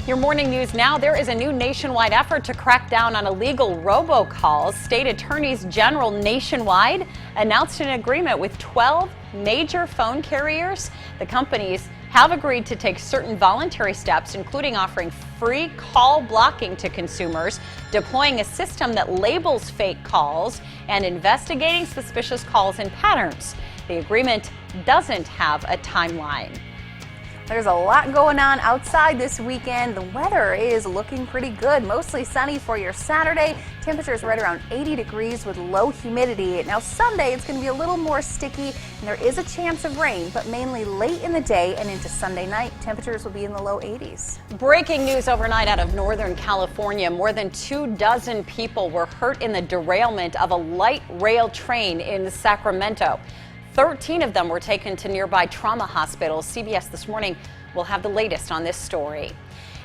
Your morning news now. There is a new nationwide effort to crack down on illegal robocalls. State attorneys general nationwide announced an agreement with 12 major phone carriers. The companies have agreed to take certain voluntary steps, including offering free call blocking to consumers, deploying a system that labels fake calls, and investigating suspicious calls and patterns. The agreement doesn't have a timeline. There's a lot going on outside this weekend. The weather is looking pretty good. Mostly sunny for your Saturday. Temperatures right around 80 degrees with low humidity. Now Sunday, it's going to be a little more sticky and there is a chance of rain, but mainly late in the day and into Sunday night, temperatures will be in the low 80s. Breaking news overnight out of Northern California. More than 24 people were hurt in the derailment of a light rail train in Sacramento. 13 of them were taken to nearby trauma hospitals. CBS This Morning will have the latest on this story.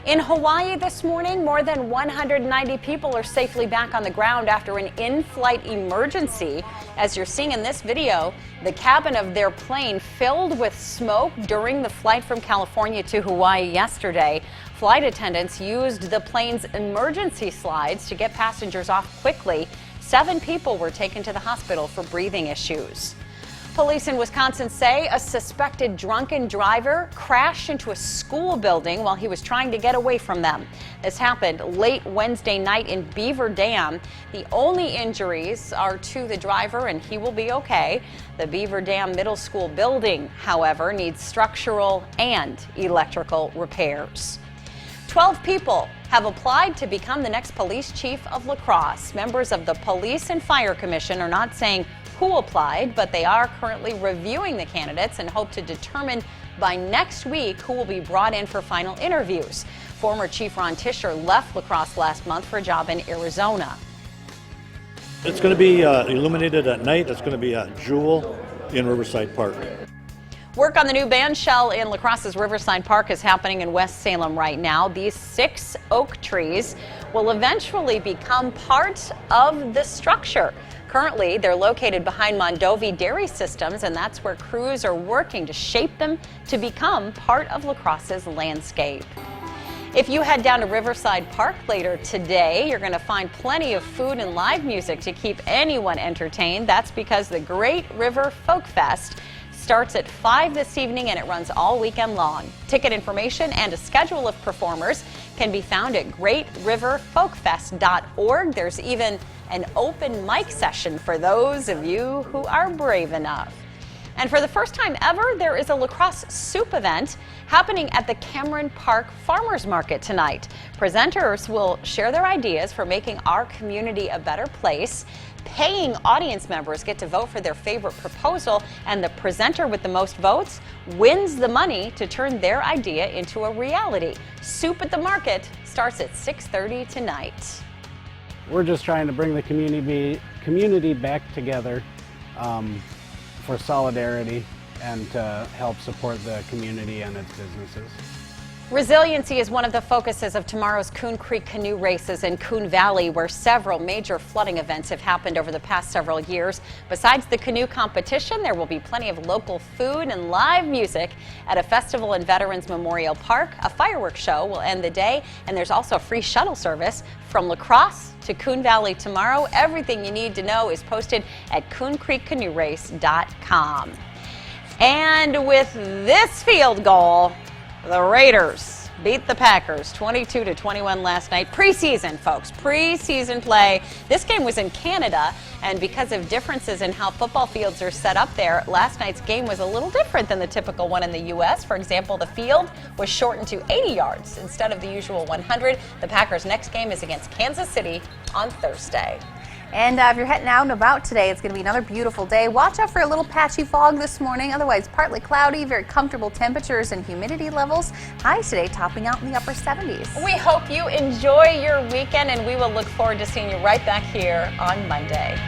In Hawaii this morning, more than 190 people are safely back on the ground after an in-flight emergency. As you're seeing in this video, the cabin of their plane filled with smoke during the flight from California to Hawaii yesterday. Flight attendants used the plane's emergency slides to get passengers off quickly. 7 people were taken to the hospital for breathing issues. Police in Wisconsin say a suspected drunken driver crashed into a school building while he was trying to get away from them. This happened late Wednesday night in Beaver Dam. The only injuries are to the driver, and he will be okay. The Beaver Dam Middle School building, however, needs structural and electrical repairs. 12 people have applied to become the next police chief of La Crosse. Members of the Police and Fire Commission are not saying who applied, but they are currently reviewing the candidates and hope to determine by next week who will be brought in for final interviews. Former Chief Ron Tischer left La Crosse last month for a job in Arizona. It's going to be illuminated at night. It's going to be at Jewel in Riverside Park. Work on the new band shell in La Crosse's Riverside Park is happening in West Salem right now. These 6 oak trees will eventually become part of the structure. Currently, they're located behind Mondovi Dairy Systems, and that's where crews are working to shape them to become part of La Crosse's landscape. If you head down to Riverside Park later today, you're going to find plenty of food and live music to keep anyone entertained. That's because the Great River Folk Fest starts at 5 this evening and it runs all weekend long. Ticket information and a schedule of performers can be found at greatriverfolkfest.org. There's even an open mic session for those of you who are brave enough. And for the first time ever, there is a La Crosse soup event happening at the Cameron Park Farmers Market tonight. Presenters will share their ideas for making our community a better place. Paying audience members get to vote for their favorite proposal, and the presenter with the most votes wins the money to turn their idea into a reality. Soup at the Market starts at 6:30 tonight. We're just trying to bring the community back together for solidarity and to help support the community and its businesses. Resiliency is one of the focuses of tomorrow's Coon Creek canoe races in Coon Valley, where several major flooding events have happened over the past several years. Besides the canoe competition, there will be plenty of local food and live music at a festival in Veterans Memorial Park. A fireworks show will end the day, and there's also free shuttle service from La Crosse to Coon Valley tomorrow. Everything you need to know is posted at CoonCreekCanoeRace.com. And with this field goal, the Raiders beat the Packers 22-21 last night. Preseason, folks, preseason play. This game was in Canada, and because of differences in how football fields are set up there, last night's game was a little different than the typical one in the U.S. For example, the field was shortened to 80 yards instead of the usual 100. The Packers' next game is against Kansas City on Thursday. And if you're heading out and about today, it's going to be another beautiful day. Watch out for a little patchy fog this morning. Otherwise, partly cloudy, very comfortable temperatures and humidity levels. Highs today topping out in the upper 70s. We hope you enjoy your weekend, and we will look forward to seeing you right back here on Monday.